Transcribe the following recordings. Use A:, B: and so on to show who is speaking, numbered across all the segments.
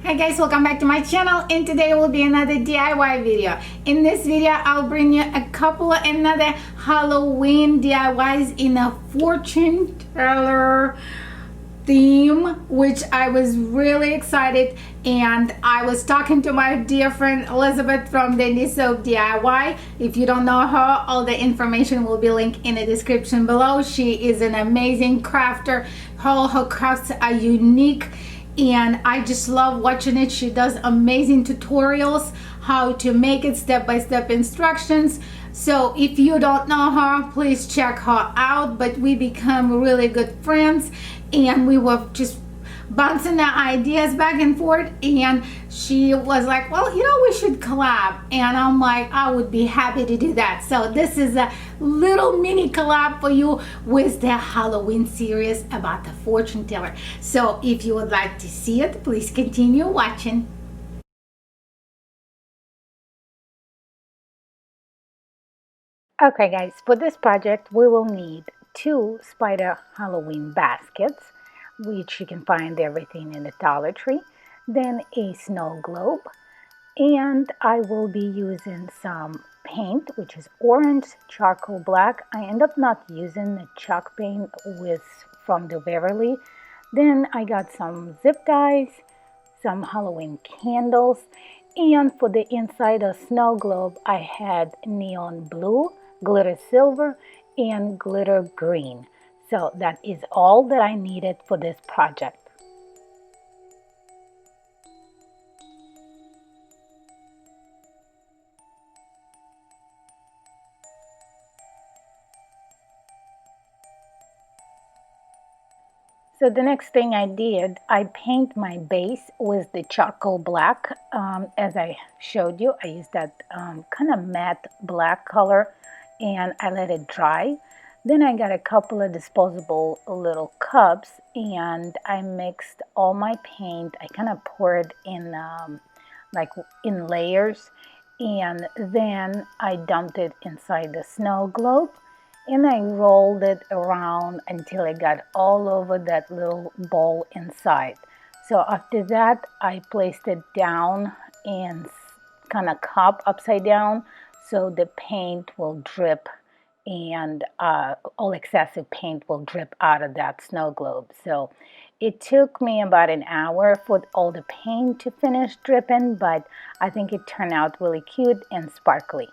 A: Hi guys, welcome back to my channel, and today will be another DIY video. In this video I'll bring you a couple of another Halloween DIYs in a fortune teller theme, which I was really excited. And I was talking to my dear friend Elizabeth from Dandysoap DIY. If you don't know her, all the information will be linked in the description below. She is an amazing crafter. All her crafts are unique and I just love watching it. She does amazing tutorials how to make it, step-by-step instructions. So if you don't know her, please check her out. But we become really good friends and we were just bouncing the ideas back and forth, and she was like, well, you know, we should collab, and I'm like, I would be happy to do that. So this is a little mini collab for you with the Halloween series about the fortune teller. So if you would like to see it, please continue watching. Okay guys, for this project we will need 2 spider Halloween baskets, which you can find everything in the Dollar Tree, then a snow globe, and I will be using some paint, which is orange, charcoal black. I end up not using the chalk paint from the Beverly. Then I got some zip ties, some Halloween candles, and for the inside of snow globe I had neon blue, glitter silver, and glitter green. So that is all that I needed for this project. So the next thing I did, I paint my base with the charcoal black. As I showed you, I used that kind of matte black color and I let it dry. Then I got a couple of disposable little cups and I mixed all my paint. I kind of poured in like in layers, and then I dumped it inside the snow globe and I rolled it around until it got all over that little bowl inside. So after that I placed it down in kind of cup upside down so the paint will drip, and all excessive paint will drip out of that snow globe. So it took me about an hour for all the paint to finish dripping, but I think it turned out really cute and sparkly.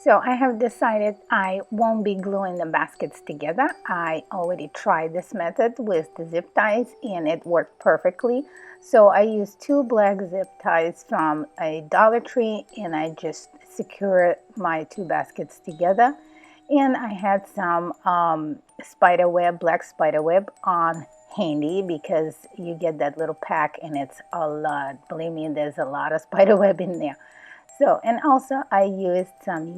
A: So I have decided I won't be gluing the baskets together. I already tried this method with the zip ties and it worked perfectly. So I used 2 black zip ties from a Dollar Tree and I just secured my 2 baskets together. And I had some spider web, black spider web on handy because you get that little pack and it's a lot. Believe me, there's a lot of spider web in there. So, and also I used some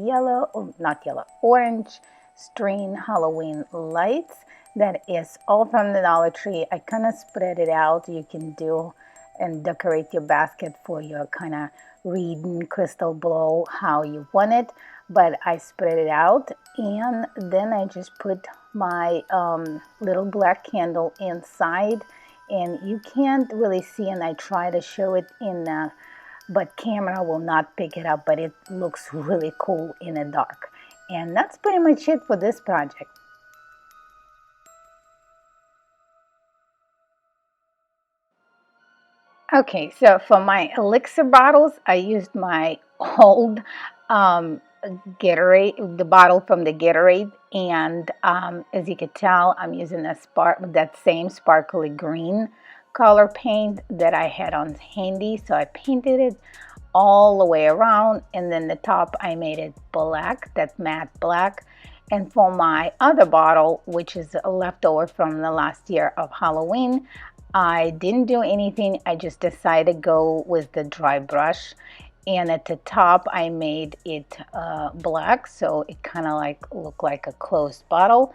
A: orange string Halloween lights. That is all from the Dollar Tree. I kind of spread it out. You can do and decorate your basket for your kind of reading crystal ball how you want it. But I spread it out and then I just put my little black candle inside. And you can't really see, and I try to show it in but camera will not pick it up, but it looks really cool in the dark. And that's pretty much it for this project. Okay, so for my elixir bottles, I used my old Gatorade, the bottle from the Gatorade, and as you can tell, I'm using that same sparkly green color paint that I had on handy. So I painted it all the way around, and then the top I made it black, that matte black. And for my other bottle, which is a leftover from the last year of Halloween, I didn't do anything. I just decided to go with the dry brush, and at the top I made it black, so it kind of like looked like a closed bottle.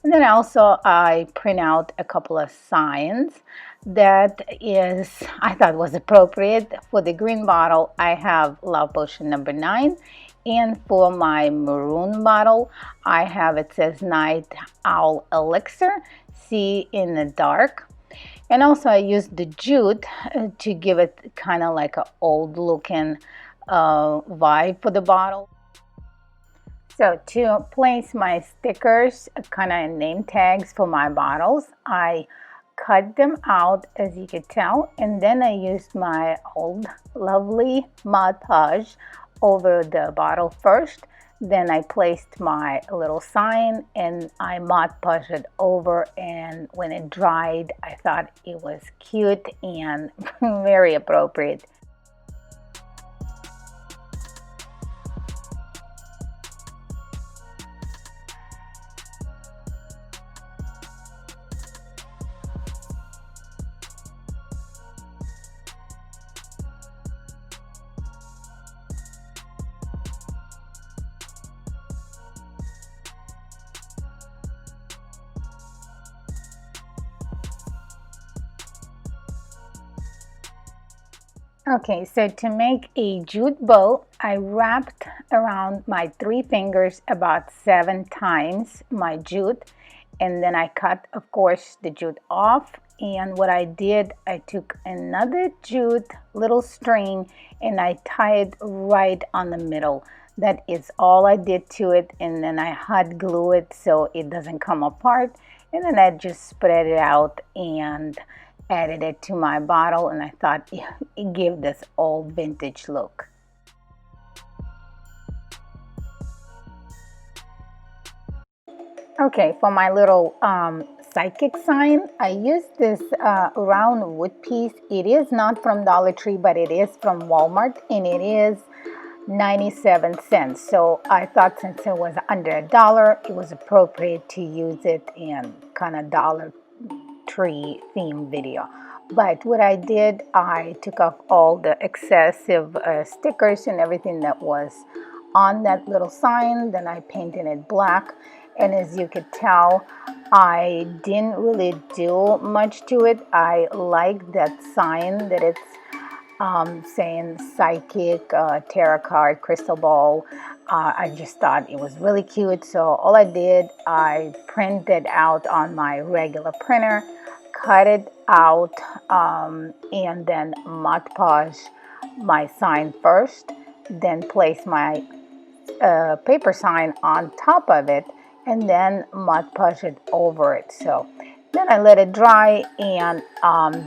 A: And then also I print out a couple of signs that is I thought was appropriate. For the green bottle, I have Love Potion number 9. And for my maroon bottle, I have, it says Night Owl Elixir, See in the Dark. And also I used the jute to give it kind of like an old looking vibe for the bottle. So to place my stickers, kind of name tags for my bottles, I cut them out, as you could tell, and then I used my old lovely Mod Podge over the bottle first. Then I placed my little sign and I Mod Podged it over, and when it dried, I thought it was cute and very appropriate. Okay, so to make a jute bow, I wrapped around my 3 fingers about 7 times my jute, and then I cut, of course, the jute off. And what I did, I took another jute little string and I tied it right on the middle. That is all I did to it, and then I hot glue it so it doesn't come apart, and then I just spread it out and added it to my bottle, and I thought it gave this old vintage look. Okay, for my little psychic sign, I used this round wood piece. It is not from Dollar Tree, but it is from Walmart, and it is 97 cents. So I thought since it was under $1, it was appropriate to use it in kind of Dollar Tree theme video. But what I did, I took off all the excessive stickers and everything that was on that little sign. Then I painted it black, and as you could tell, I didn't really do much to it. I like that sign that it's saying psychic, tarot card, crystal ball. I just thought it was really cute. So all I did, I printed out on my regular printer, cut it out, and then Mod Podge my sign first, then place my paper sign on top of it, and then Mod Podge it over it. So then I let it dry, and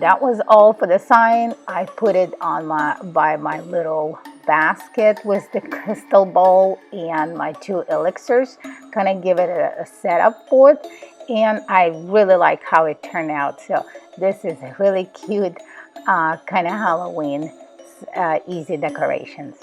A: that was all for the sign. I put it on by my little basket with the crystal bowl and my 2 elixirs, kind of give it a setup for it, and I really like how it turned out. So this is a really cute kind of Halloween easy decorations.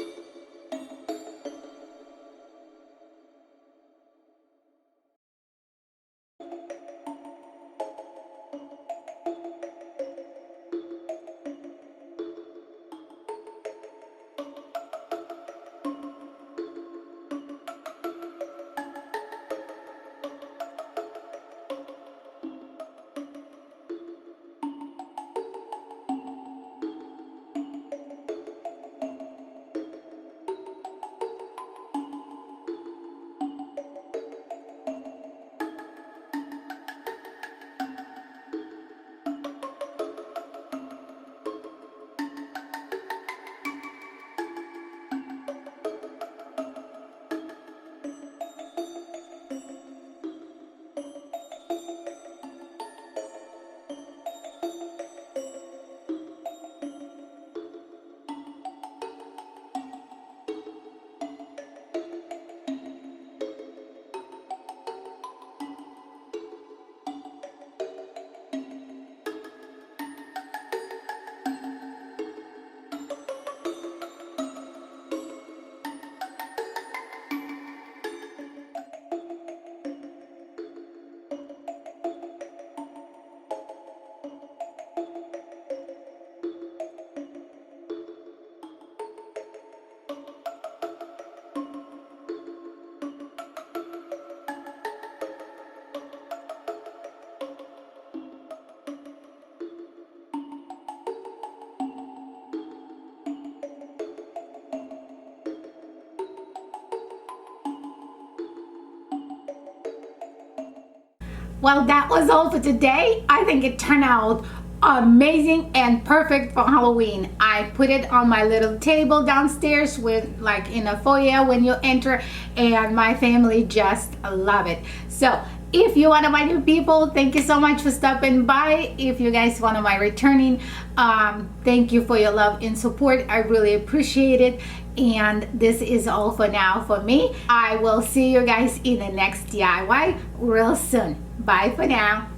A: Well, that was all for today. I think it turned out amazing and perfect for Halloween. I put it on my little table downstairs with like in a foyer when you enter, and my family just love it. So if you're one of my new people, thank you so much for stopping by. If you guys one of my returning, thank you for your love and support. I really appreciate it. And this is all for now for me. I will see you guys in the next DIY real soon. Bye for now.